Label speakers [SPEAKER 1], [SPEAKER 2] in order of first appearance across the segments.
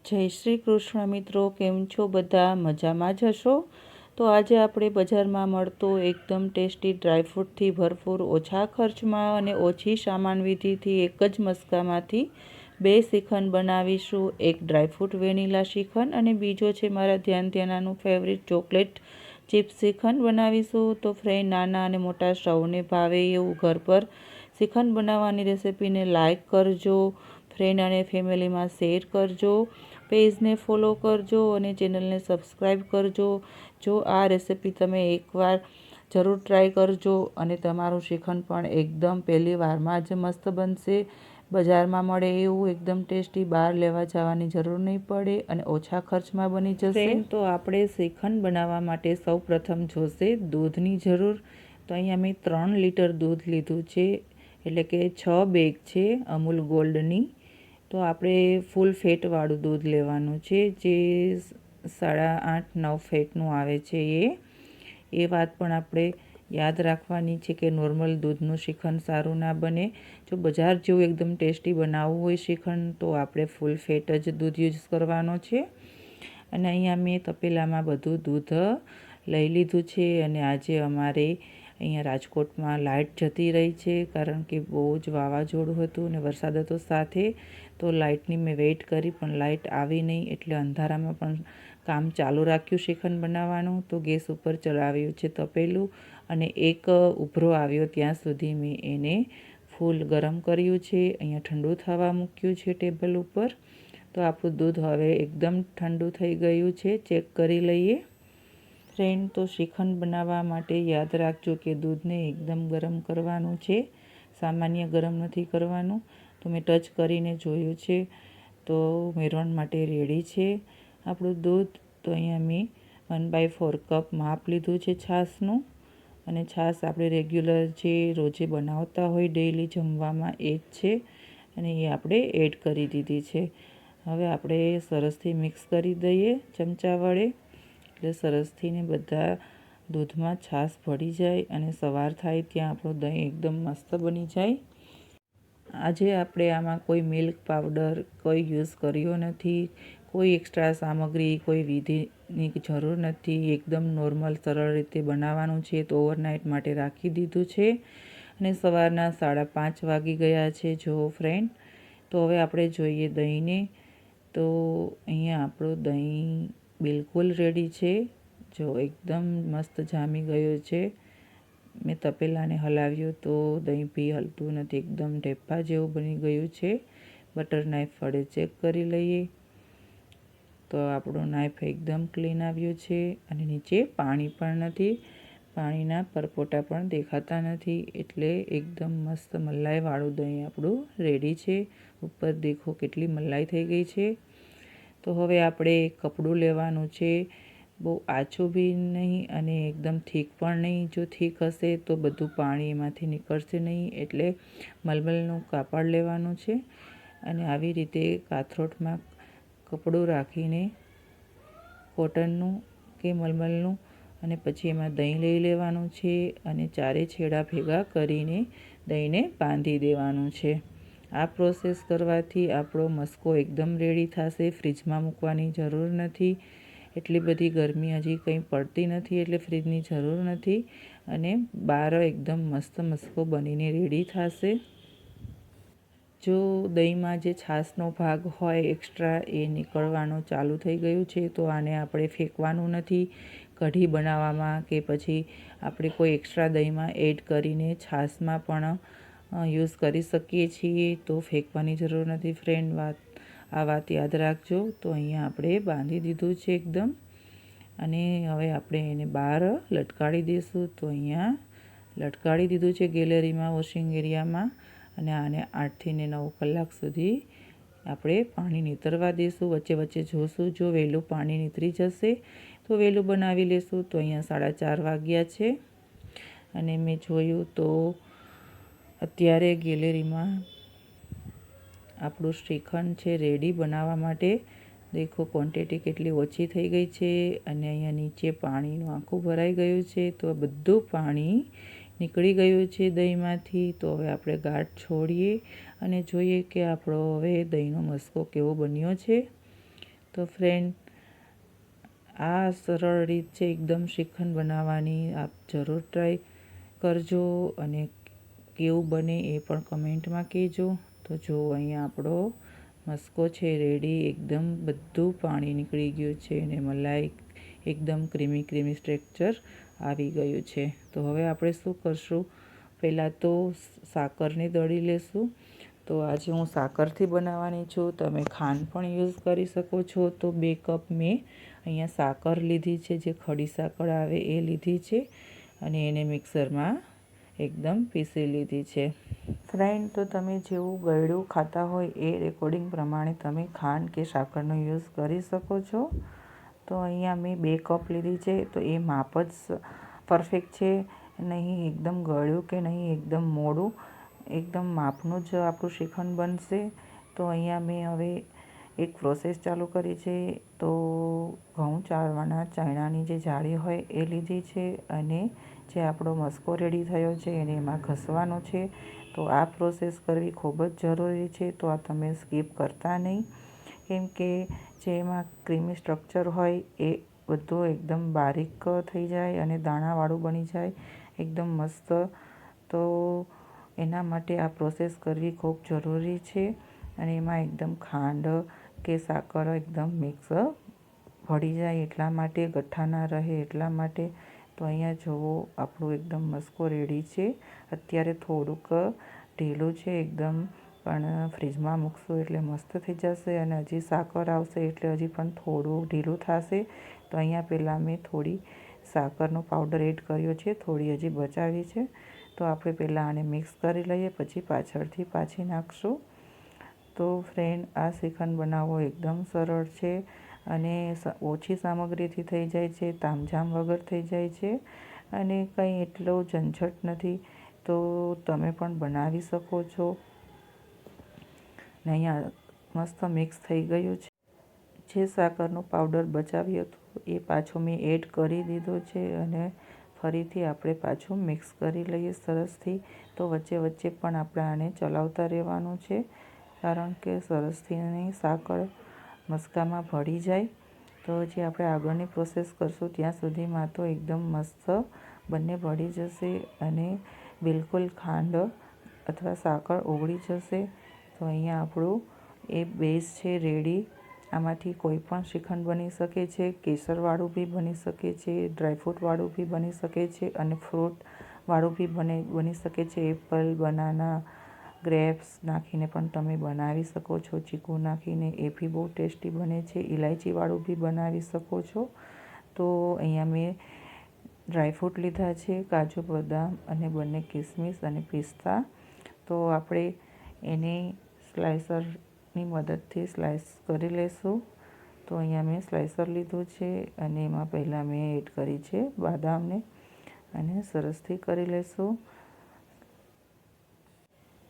[SPEAKER 1] જય શ્રી કૃષ્ણ મિત્રો, કેમ છો બધા? મજામાં જ હશો? તો આજે આપણે બજારમાં મળતો એકદમ ટેસ્ટી ડ્રાયફ્રૂટથી ભરપૂર ઓછા ખર્ચમાં અને ઓછી સામાન વિધિથી એક જ મસ્કામાંથી 2 શ્રીખંડ બનાવીશું. એક ડ્રાયફ્રૂટ વેનીલા શ્રીખંડ અને બીજો છે મારા ધ્યાનનું ફેવરિટ ચોકલેટ ચિપ્સ શ્રીખંડ બનાવીશું. તો ફ્રેન્ડ, નાના અને મોટા સૌને ભાવે એવું ઘર પર શ્રીખંડ બનાવવાની રેસિપીને લાઈક કરજો, ફ્રેન્ડ અને ફેમિલીમાં શેર કરજો, પેજને ફોલો કરજો અને ચેનલને સબસ્ક્રાઈબ કરજો. જો આ રેસિપી તમે એકવાર જરૂર ટ્રાય કરજો અને તમારું શ્રીખંડ પણ એકદમ પહેલી વારમાં જ મસ્ત બનશે. બજારમાં મળે એવું એકદમ ટેસ્ટી, બહાર લેવા જવાની જરૂર નહીં પડે અને ઓછા ખર્ચમાં બની જશે. તો આપણે શ્રીખંડ બનાવવા માટે સૌ પ્રથમ જોશે દૂધની જરૂર. તો અહીંયા મેં 3 લીટર દૂધ લીધું છે, એટલે કે 6 બેગ છે અમૂલ ગોલ્ડની. તો આપણે ફૂલ ફેટવાળું દૂધ લેવાનું છે, જે 8.5-9 ફેટનું આવે છે. એ વાત પણ આપણે યાદ રાખવાની છે કે નોર્મલ દૂધનું શ્રીખંડ સારું ના બને. જો બજાર જેવું એકદમ ટેસ્ટી બનાવવું હોય શ્રીખંડ, તો આપણે ફૂલ ફેટ જ દૂધ યુઝ કરવાનો છે. અને અહીંયા મેં તપેલામાં બધું દૂધ લઈ લીધું છે. અને આજે અમારે અહીંયા રાજકોટમાં લાઇટ જતી રહી છે, કારણ કે બહુ જ વાવાઝોડું હતું અને વરસાદ હતો સાથે. તો લાઇટની મેં વેઇટ કરી, પણ લાઇટ આવી નહીં, એટલે અંધારામાં પણ કામ ચાલુ રાખ્યું શ્રીખંડ બનાવવાનું. તો ગેસ ઉપર ચડાવ્યું છે તપેલું અને એક ઉભરો આવ્યો ત્યાં સુધી મેં એને ફૂલ ગરમ કર્યું છે. અહીંયા ઠંડુ થવા મૂક્યું છે ટેબલ ઉપર. તો આપણું દૂધ હવે એકદમ ઠંડુ થઈ ગયું છે, ચેક કરી લઈએ. ફ્રેન્ડ, તો શ્રીખંડ બનાવવા માટે યાદ રાખજો કે દૂધને એકદમ ગરમ કરવાનું છે, સામાન્ય ગરમ નથી કરવાનું. તો મેં ટચ કરીને જોયું છે, તો મેળવણ માટે રેડી છે આપણું દૂધ. તો અહીંયા મેં 1/4 કપ માપ લીધું છે છાશનું. અને છાશ આપણે રેગ્યુલર જે રોજે બનાવતા હોય ડેઈલી જમવામાં એ જ છે, અને એ આપણે એડ કરી દીધી છે. હવે આપણે સરસથી મિક્સ કરી દઈએ ચમચા વડે, એટલે સરસથી ને બધા દૂધમાં છાશ ભળી જાય અને સવાર થાય ત્યાં આપણું દહીં એકદમ મસ્ત બની જાય. આજે આપણે આમાં કોઈ મિલ્ક પાવડર કોઈ યુઝ કર્યો નથી, કોઈ એક્સ્ટ્રા સામગ્રી, કોઈ વિધિની જરૂર નથી. એકદમ નોર્મલ સરળ રીતે બનાવવાનું છે. તો ઓવરનાઇટ માટે રાખી દીધું છે અને સવારના 5:30 વાગી ગયા છે. જો ફ્રેન્ડ, તો હવે આપણે જોઈએ દહીંને. તો અહીંયા આપણું દહીં બિલકુલ રેડી છે. જો એકદમ મસ્ત જામી ગયું છે. મેં તપેલાને હલાવ્યું તો દહીં બી હલતું નથી, એકદમ ઢેફા જેવું બની ગયું છે. બટર નાઇફ વડે ચેક કરી લઈએ. તો આપણું નાઇફ એકદમ ક્લીન આવ્યું છે અને નીચે પાણી પણ નથી, પાણીના પરપોટા પણ દેખાતા નથી. એટલે એકદમ મસ્ત મલાઈવાળું દહીં આપણું રેડી છે. ઉપર દેખો કેટલી મલાઈ થઈ ગઈ છે. તો હવે આપણે કપડું લેવાનું છે, બહુ આછું બી નહીં અને એકદમ થીક પણ નહીં. જો થીક હશે તો બધું પાણી એમાંથી નીકળશે નહીં, એટલે મલમલનું કાપડ લેવાનું છે અને આવી રીતે કાથરોટમાં કપડું રાખીને કોટનનું કે મલમલનું, અને પછી એમાં દહીં લઈ લેવાનું છે અને ચારે છેડા ભેગા કરીને દહીંને બાંધી દેવાનું છે. આ પ્રોસેસ કરવાથી આપણો મસ્કો એકદમ રેડી થશે. ફ્રીજમાં મૂકવાની જરૂર નથી, એટલી બધી ગરમી હજી કંઈ પડતી નથી, એટલે ફ્રીજની જરૂર નથી. અને બહાર એકદમ મસ્ત મસ્કો બનીને રેડી થશે. જો દહીંમાં જે છાશનો ભાગ હોય એક્સ્ટ્રા, એ નીકળવાનું ચાલુ થઈ ગયું છે, તો આને આપણે ફેંકવાનું નથી. કઢી બનાવવામાં કે પછી આપણે કોઈ એક્સ્ટ્રા દહીંમાં એડ કરીને છાશમાં પણ યુઝ કરી શકીએ છીએ. તો ફેંકવાની જરૂર નથી ફ્રેન્ડ. આ વાત યાદ રાખજો. તો અહીંયા આપણે બાંધી દીધું છે એકદમ, અને હવે આપણે એને બહાર લટકાવી દઈશું. તો અહીંયા લટકાવી દીધું છે ગેલેરીમાં, વોશિંગ એરિયામાં. અને આને 8 થી 9 કલાક સુધી આપણે પાણી નીતરવા દઈશું. વચ્ચે વચ્ચે જોશું, જો વહેલું પાણી નીતરી જશે તો વહેલું બનાવી લેશું. તો અહીંયા 4:30 વાગ્યા છે અને મેં જોયું તો અત્યારે ગેલેરીમાં આપણું શ્રીખંડ છે રેડી બનાવવા માટે. દેખો ક્વોન્ટિટી કેટલી ઓછી થઈ ગઈ છે અને અહીંયા નીચે પાણીનું આખું ભરાઈ ગયું છે. તો બધું પાણી નીકળી ગયું છે દહીંમાંથી. તો હવે આપણે ગાંઠ છોડીએ અને જોઈએ કે આપણો હવે દહીંનો મસ્કો કેવો બન્યો છે. તો ફ્રેન્ડ, આ સરળ રીત છે એકદમ શ્રીખંડ બનાવવાની. આપ જરૂર ટ્રાય કરજો અને કેવું બને એ પણ કમેન્ટમાં કહેજો. તો જો અહીંયા આપણો મસ્કો છે રેડી. એકદમ બધું પાણી નીકળી ગયું છે અને મલાઈ એકદમ ક્રીમી સ્ટ્રક્ચર આવી ગયું છે. તો હવે આપણે શું કરશું, પહેલાં તો સાકરને દળી લેશું. તો આજે હું સાકરથી બનાવવાની છું. તમે ખાંડ પણ યુઝ કરી શકો છો. તો 2 કપ મેં અહીંયા સાકર લીધી છે, જે ખડી સાકર આવે એ લીધી છે અને એને મિક્સરમાં એકદમ પીસી લીધી છે. ફ્રેન્ડ, તો તમે જેવું ગળ્યું ખાતા હોય એ રેકોર્ડિંગ પ્રમાણે તમે ખાંડ કે સાકરનો યુઝ કરી શકો છો. તો અહીંયા મેં 2 કપ લીધી છે. તો એ માપ જ પરફેક્ટ છે, નહીં એકદમ ગળ્યું કે નહીં એકદમ મોડું, એકદમ માપનું જ આપણું શ્રીખંડ બનશે. તો અહીંયા મેં હવે એક પ્રોસેસ ચાલુ કરી છે. તો ઘઉં ચાળવાના ચાયણાની જે જાળી હોય એ લીધી છે અને જે આપણો મસ્કો રેડી થયો છે એને એમાં ઘસવાનો છે. તો આ પ્રોસેસ કરવી ખૂબ જ જરૂરી છે. તો આ તમે સ્કીપ કરતા નહીં, કેમ કે જેમાં ક્રીમી સ્ટ્રક્ચર હોય એ બધું એકદમ બારીક થઈ જાય અને દાણાવાળું બની જાય એકદમ મસ્ત. તો એના માટે આ પ્રોસેસ કરવી ખૂબ જરૂરી છે અને એમાં એકદમ ખાંડ કે સાકર એકદમ મિક્સ ભળી જાય એટલા માટે, ગઠ્ઠા ના રહે એટલા માટે. તો અહીંયા જુઓ આપણું એકદમ મસ્કો રેડી છે. અત્યારે થોડુંક ઢીલું છે એકદમ, પણ ફ્રીજમાં મૂકશું એટલે મસ્ત થઈ જશે અને હજી સાકર આવશે એટલે હજી પણ થોડું ઢીલું થશે. તો અહીંયા પહેલાં મેં થોડી સાકરનો પાવડર એડ કર્યો છે, થોડી હજી બચાવી છે. તો આપણે પહેલાં આને મિક્સ કરી લઈએ, પછી પાછળથી પાછી નાખશું. તો ફ્રેન્ડ, આ શ્રીખંડ બનાવવો એકદમ સરળ છે અને ઓછી સામગ્રીથી થઈ જાય છે, તામઝામ વગર થઈ જાય છે અને કંઈ એટલો ઝંઝટ નથી. તો તમે પણ બનાવી શકો છો. ને અહીંયા મસ્ત મિક્સ થઈ ગયું છે. જે સાકરનો પાવડર બચાવ્યો હતો એ પાછો મેં એડ કરી દીધો છે અને ફરીથી આપણે પાછું મિક્સ કરી લઈએ સરસથી. તો વચ્ચે પણ આપણે આને ચલાવતા રહેવાનું છે, કારણ કે સરસથી સાકર મસ્કામાં ભળી જાય. તો જે આપણે આગળની પ્રોસેસ કરશું ત્યાં સુધીમાં તો એકદમ મસ્ત બંને ભળી જશે અને બિલકુલ ખાંડ અથવા સાકર ઓગળી જશે. તો અહીંયા આપણું એ બેઝ છે રેડી. આમાંથી કોઈ પણ શ્રીખંડ બની શકે છે. કેસરવાળું બી બની શકે છે, ડ્રાયફ્રૂટવાળું બી બની શકે છે અને ફ્રૂટવાળું બી બની શકે છે. એપલ, બનાના, ગ્રેપ્સ નાખીને પણ તમે બનાવી શકો છો. ચીકુ નાખીને એ બી બહુ ટેસ્ટી બને છે. ઇલાયચીવાળું બી બનાવી શકો છો. તો અહીંયા મેં ડ્રાયફ્રૂટ લીધા છે, કાજુ, બદામ અને બંને કિસમિસ અને પિસ્તા. તો આપણે એને સ્લાઇસરની મદદથી સ્લાઇસ કરી લઈશું. તો અહીંયા મેં સ્લાઇસર લીધું છે અને એમાં પહેલાં મેં એડ કરી છે બદામને અને સરસથી કરી લઈશું.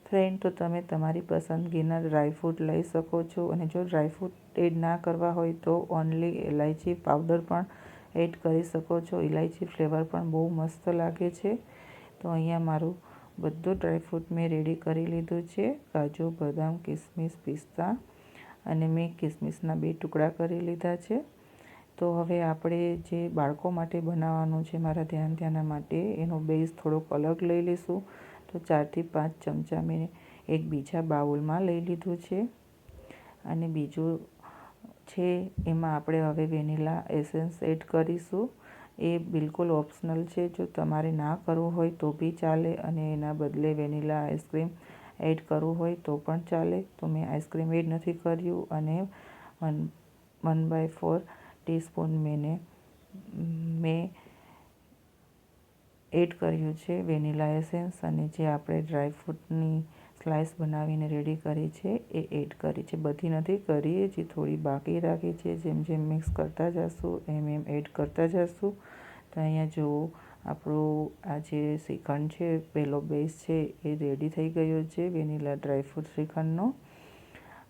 [SPEAKER 1] ફ્રેન્ડ, તો તમે તમારી પસંદગીના ડ્રાયફ્રૂટ લઈ શકો છો અને જો ડ્રાયફ્રૂટ એડ ના કરવા હોય તો ઓનલી ઇલાયચી પાવડર પણ એડ કરી શકો છો. ઇલાયચી ફ્લેવર પણ બહુ મસ્ત લાગે છે. તો અહીંયા મારું બધું ડ્રાયફ્રૂટ મેં રેડી કરી લીધું છે. કાજુ, બદામ, કિસમિસ, પિસ્તા અને મેં કિસમિસના 2 ટુકડા કરી લીધા છે. તો હવે આપણે જે બાળકો માટે બનાવવાનું છે મારા ધ્યાના માટે, એનો બેઝ થોડોક અલગ લઈ લઈશું. તો 4 થી 5 ચમચા મેં એક બીજા બાઉલમાં લઈ લીધું છે અને બીજું છે એમાં આપણે હવે વેનીલા એસેન્સ એડ કરીશું. એ બિલકુલ ઓપ્શનલ છે. જો તમારે ના કરવું હોય તો બી ચાલે અને એના બદલે વેનીલા આઈસ્ક્રીમ એડ કરવું હોય તો પણ ચાલે. તો મેં આઈસ્ક્રીમ એડ નથી કર્યું અને 1/4 ટીસ્પૂન મેં એડ કર્યું છે વેનીલા એસેન્સ અને જે આપણે ડ્રાયફ્રૂટની સ્લાઇસ બનાવીને રેડી કરી છે એ એડ કરી છે. બધી નથી કરી, જે થોડી બાકી રાખી છે. જેમ જેમ મિક્સ કરતા જશું એમ એડ કરતા જશું. તો અહીંયા જુઓ આપણું આ જે શ્રીખંડ છે, પહેલો બેઝ છે એ રેડી થઈ ગયો છે વેનીલા ડ્રાયફ્રૂટ શ્રીખંડનો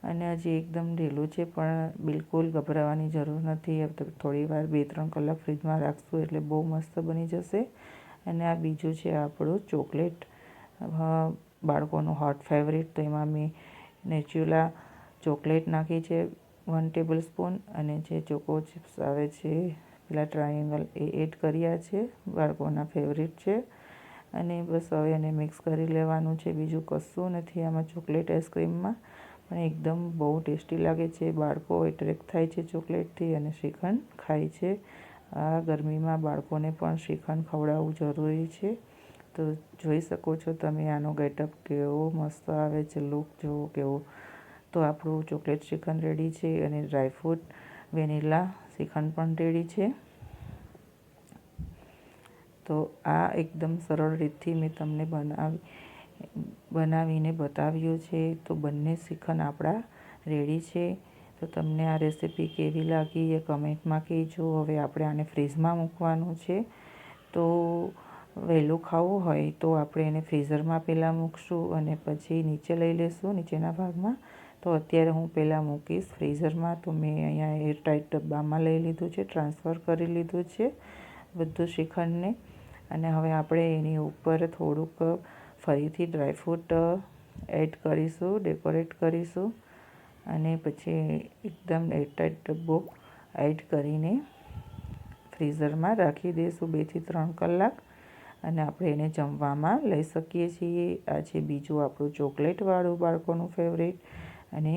[SPEAKER 1] અને હજી એકદમ ઢીલું છે, પણ બિલકુલ ગભરાવાની જરૂર નથી. થોડી વાર 2-3 કલાક ફ્રીજમાં રાખશું એટલે બહુ મસ્ત બની જશે. અને આ બીજું છે આપણું ચોકલેટ, બાળકોનું હોટ ફેવરિટ. તો એમાં મેં નેચ્યુલા ચોકલેટ નાખી છે 1 ટેબલ સ્પૂન અને જે ચોકો ચિપ્સ આવે છે પેલા ટ્રાયેંગલ એ એડ કર્યા છે, બાળકોના ફેવરિટ છે. અને બસ હવે એને મિક્સ કરી લેવાનું છે. બીજું કશું નથી આમાં ચોકલેટ આઈસ્ક્રીમમાં, પણ એકદમ બહુ ટેસ્ટી લાગે છે. બાળકો એટ્રેક્ટ થાય છે ચોકલેટથી અને શ્રીખંડ ખાય છે. આ ગરમીમાં બાળકોને પણ શ્રીખંડ ખવડાવવું જરૂરી છે. તો જોઈ શકો છો તમે આનો ગેટઅપ કેવો મસ્ત આવે છે, લુક જુઓ કેવો. તો આપણું ચોકલેટ શ્રીખંડ રેડી છે અને ડ્રાયફ્રૂટ વેનીલા શ્રીખંડ પણ રેડી છે. તો આ એકદમ સરળ રીતથી મેં તમને બનાવીને બતાવ્યું છે. તો બંને શ્રીખંડ આપણા રેડી છે. તો તમને આ રેસીપી કેવી લાગી એ કમેન્ટમાં કહેજો. હવે આપણે આને ફ્રીઝમાં મૂકવાનું છે. તો વહેલું ખાવું હોય તો આપણે એને ફ્રીઝરમાં પહેલાં મૂકશું અને પછી નીચે લઈ લઈશું નીચેના ભાગમાં. તો અત્યારે હું પહેલાં મૂકીશ ફ્રીઝરમાં. તો મેં અહીંયા એરટાઈટ ડબ્બામાં લઈ લીધું છે, ટ્રાન્સફર કરી લીધું છે બધું શ્રીખંડને. અને હવે આપણે એની ઉપર થોડુંક ફરીથી ડ્રાયફ્રૂટ એડ કરીશું, ડેકોરેટ કરીશું અને પછી એકદમ એરટાઈટ ડબ્બો એડ કરીને ફ્રીઝરમાં રાખી દઈશું 2 થી 3 કલાક. અને આપણે એને જમવામાં લઈ શકીએ છીએ. આ છે બીજું આપણું ચોકલેટવાળું બાળકોનું ફેવરેટ. અને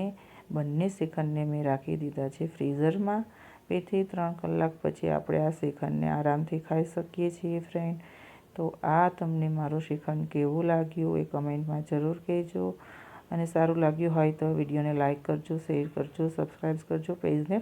[SPEAKER 1] બંને શ્રીખંડને મેં રાખી દીધા છે ફ્રીઝરમાં. 2 થી 3 કલાક પછી આપણે આ શ્રીખંડને આરામથી ખાઈ શકીએ છીએ ફ્રેન્ડ. તો આ તમને મારું શ્રીખંડ કેવું લાગ્યું એ કમેન્ટમાં જરૂર કહેજો. અને સારું લાગ્યું હોય તો વિડીયોને લાઇક કરજો, શેર કરજો, સબસ્ક્રાઈબ કરજો પેજને.